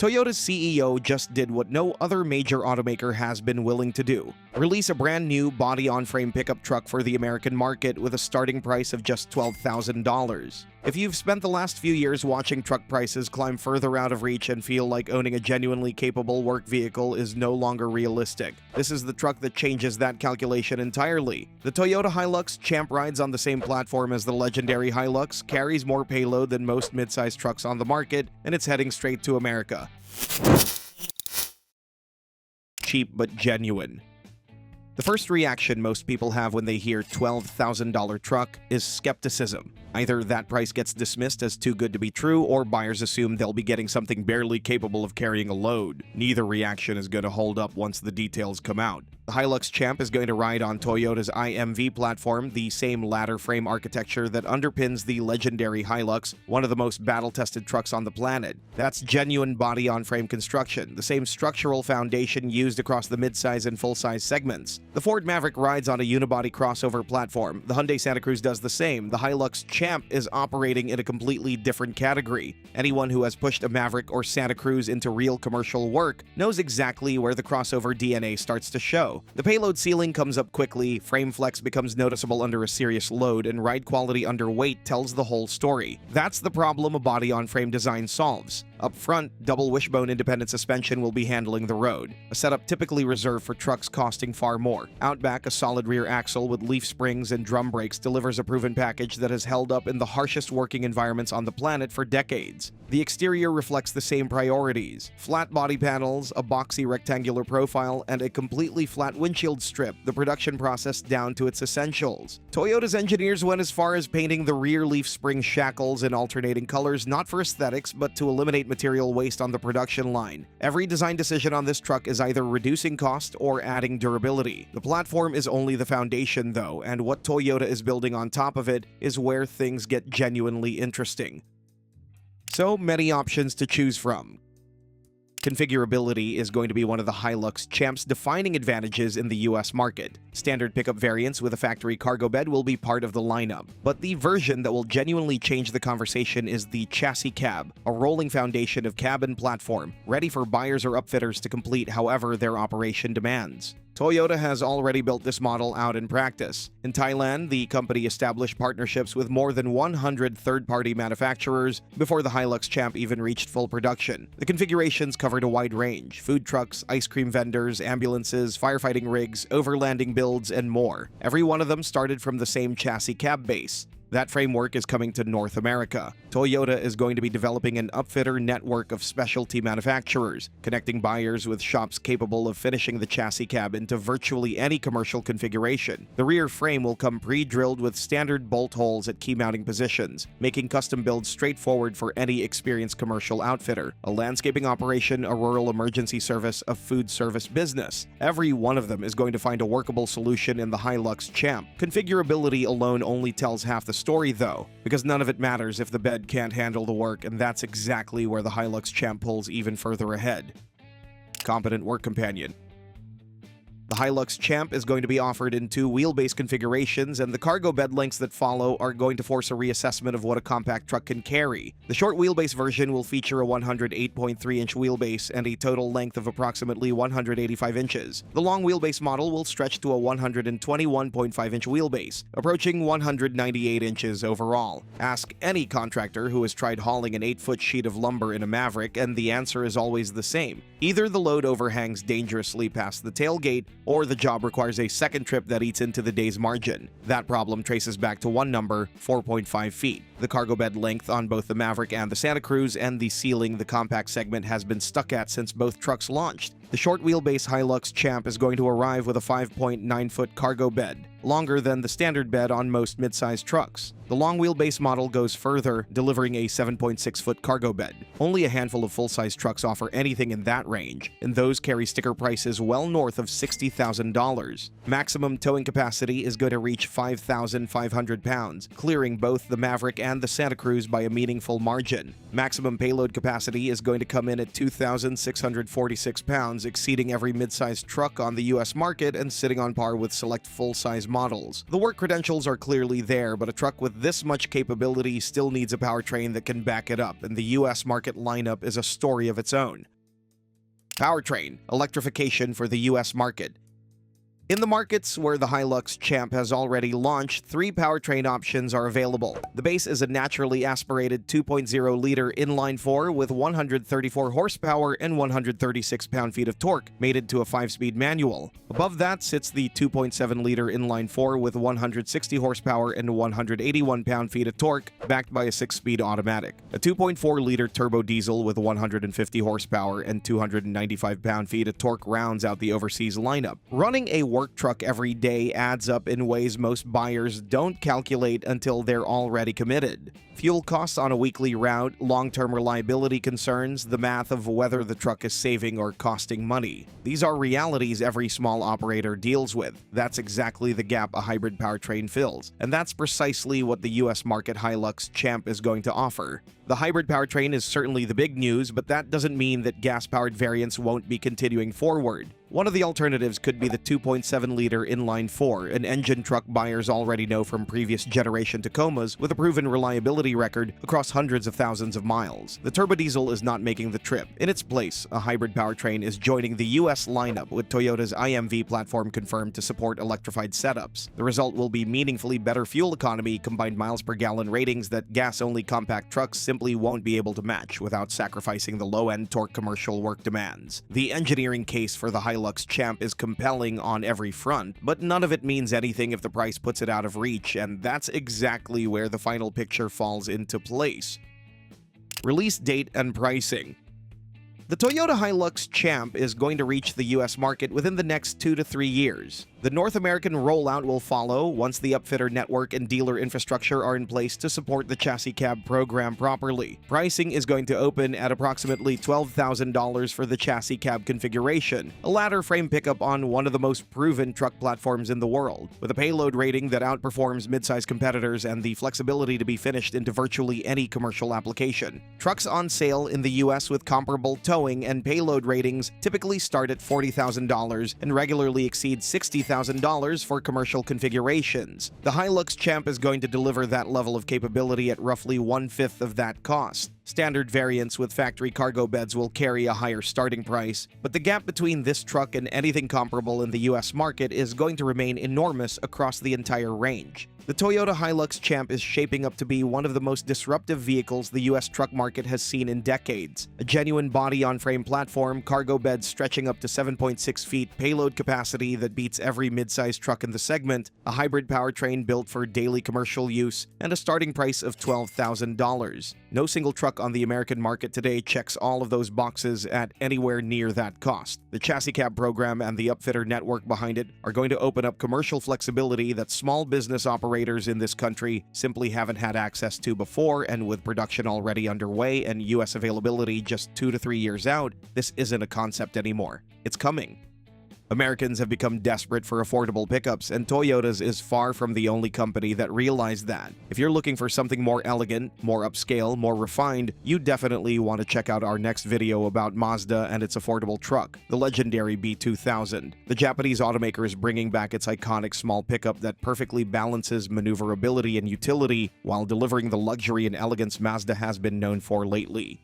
Toyota's CEO just did what no other major automaker has been willing to do: release a brand new body-on-frame pickup truck for the American market with a starting price of just $12,000. If you've spent the last few years watching truck prices climb further out of reach and feel like owning a genuinely capable work vehicle is no longer realistic, this is the truck that changes that calculation entirely. The Toyota Hilux Champ rides on the same platform as the legendary Hilux, carries more payload than most midsize trucks on the market, and it's heading straight to America. Cheap but genuine. The first reaction most people have when they hear $12,000 truck is skepticism. Either that price gets dismissed as too good to be true, or buyers assume they'll be getting something barely capable of carrying a load. Neither reaction is going to hold up once the details come out. The Hilux Champ is going to ride on Toyota's IMV platform, the same ladder frame architecture that underpins the legendary Hilux, one of the most battle-tested trucks on the planet. That's genuine body-on-frame construction, the same structural foundation used across the midsize and full-size segments. The Ford Maverick rides on a unibody crossover platform. The Hyundai Santa Cruz does the same. The Hilux Champ is operating in a completely different category. Anyone who has pushed a Maverick or Santa Cruz into real commercial work knows exactly where the crossover DNA starts to show. The payload ceiling comes up quickly, frame flex becomes noticeable under a serious load, and ride quality under weight tells the whole story. That's the problem a body-on-frame design solves. Up front, double wishbone independent suspension will be handling the road, a setup typically reserved for trucks costing far more. Out back, a solid rear axle with leaf springs and drum brakes delivers a proven package that has held up in the harshest working environments on the planet for decades. The exterior reflects the same priorities: flat body panels, a boxy rectangular profile, and a completely flat windshield strip, the production process down to its essentials. Toyota's engineers went as far as painting the rear leaf spring shackles in alternating colors, not for aesthetics, but to eliminate material waste on the production line. Every design decision on this truck is either reducing cost or adding durability. The platform is only the foundation, though, and what Toyota is building on top of it is where things get genuinely interesting. So many options to choose from. Configurability is going to be one of the Hilux Champ's defining advantages in the US market. Standard pickup variants with a factory cargo bed will be part of the lineup, but the version that will genuinely change the conversation is the chassis cab, a rolling foundation of cab and platform, ready for buyers or upfitters to complete however their operation demands. Toyota has already built this model out in practice. In Thailand, the company established partnerships with more than 100 third-party manufacturers before the Hilux Champ even reached full production. The configurations covered a wide range: food trucks, ice cream vendors, ambulances, firefighting rigs, overlanding builds, and more. Every one of them started from the same chassis cab base. That framework is coming to North America. Toyota is going to be developing an upfitter network of specialty manufacturers, connecting buyers with shops capable of finishing the chassis cab into virtually any commercial configuration. The rear frame will come pre-drilled with standard bolt holes at key mounting positions, making custom builds straightforward for any experienced commercial outfitter. A landscaping operation, a rural emergency service, a food service business. Every one of them is going to find a workable solution in the Hilux Champ. Configurability alone only tells half the story, though, because none of it matters if the bed can't handle the work, and that's exactly where the Hilux Champ pulls even further ahead. Competent work companion. The Hilux Champ is going to be offered in two wheelbase configurations, and the cargo bed lengths that follow are going to force a reassessment of what a compact truck can carry. The short wheelbase version will feature a 108.3-inch wheelbase and a total length of approximately 185 inches. The long wheelbase model will stretch to a 121.5-inch wheelbase, approaching 198 inches overall. Ask any contractor who has tried hauling an 8-foot sheet of lumber in a Maverick, and the answer is always the same. Either the load overhangs dangerously past the tailgate, or the job requires a second trip that eats into the day's margin. That problem traces back to one number: 4.5 feet. The cargo bed length on both the Maverick and the Santa Cruz, and the ceiling the compact segment has been stuck at since both trucks launched. The short wheelbase Hilux Champ is going to arrive with a 5.9-foot cargo bed, longer than the standard bed on most midsize trucks. The long wheelbase model goes further, delivering a 7.6-foot cargo bed. Only a handful of full-size trucks offer anything in that range, and those carry sticker prices well north of $60,000. Maximum towing capacity is going to reach 5,500 pounds, clearing both the Maverick and the Santa Cruz by a meaningful margin. Maximum payload capacity is going to come in at 2,646 pounds, pounds, exceeding every mid-sized truck on the US market and sitting on par with select full-size models. The work credentials are clearly there, but a truck with this much capability still needs a powertrain that can back it up, and the US market lineup is a story of its own. Powertrain, electrification for the US market. In the markets where the Hilux Champ has already launched, 3 powertrain options are available. The base is a naturally aspirated 2.0-liter inline-4 with 134 horsepower and 136 pound-feet of torque, mated to a 5-speed manual. Above that sits the 2.7-liter inline-4 with 160 horsepower and 181 pound-feet of torque, backed by a 6-speed automatic. A 2.4-liter turbo diesel with 150 horsepower and 295 pound-feet of torque rounds out the overseas lineup. Running a work truck every day adds up in ways most buyers don't calculate until they're already committed. Fuel costs on a weekly route, long-term reliability concerns, the math of whether the truck is saving or costing money. These are realities every small operator deals with. That's exactly the gap a hybrid powertrain fills, and that's precisely what the US market Hilux Champ is going to offer. The hybrid powertrain is certainly the big news, but that doesn't mean that gas-powered variants won't be continuing forward. One of the alternatives could be the 2.7-liter inline-4, an engine truck buyers already know from previous generation Tacomas with a proven reliability record across hundreds of thousands of miles. The turbo diesel is not making the trip. In its place, a hybrid powertrain is joining the US lineup with Toyota's IMV platform confirmed to support electrified setups. The result will be meaningfully better fuel economy, combined miles per gallon ratings that gas-only compact trucks simply won't be able to match without sacrificing the low-end torque commercial work demands. The engineering case for the Hilux Champ is compelling on every front, but none of it means anything if the price puts it out of reach, and that's exactly where the final picture falls into place. Release date and pricing. The Toyota Hilux Champ is going to reach the US market within the next 2 to 3 years. The North American rollout will follow once the upfitter network and dealer infrastructure are in place to support the chassis cab program properly. Pricing is going to open at approximately $12,000 for the chassis cab configuration, a ladder frame pickup on one of the most proven truck platforms in the world, with a payload rating that outperforms mid-size competitors and the flexibility to be finished into virtually any commercial application. Trucks on sale in the US with comparable towing and payload ratings typically start at $40,000 and regularly exceed $60,000 for commercial configurations. The Hilux Champ is going to deliver that level of capability at roughly 1/5 of that cost. Standard variants with factory cargo beds will carry a higher starting price, but the gap between this truck and anything comparable in the US market is going to remain enormous across the entire range. The Toyota Hilux Champ is shaping up to be one of the most disruptive vehicles the US truck market has seen in decades. A genuine body-on-frame platform, cargo beds stretching up to 7.6 feet, payload capacity that beats every mid-size truck in the segment, a hybrid powertrain built for daily commercial use, and a starting price of $12,000. No single truck on the American market today checks all of those boxes at anywhere near that cost. The chassis cab program and the upfitter network behind it are going to open up commercial flexibility that small business operators in this country simply haven't had access to before, and with production already underway and US availability just 2 to 3 years out, this isn't a concept anymore. It's coming. Americans have become desperate for affordable pickups, and Toyota's is far from the only company that realized that. If you're looking for something more elegant, more upscale, more refined, you definitely want to check out our next video about Mazda and its affordable truck, the legendary B2000. The Japanese automaker is bringing back its iconic small pickup that perfectly balances maneuverability and utility while delivering the luxury and elegance Mazda has been known for lately.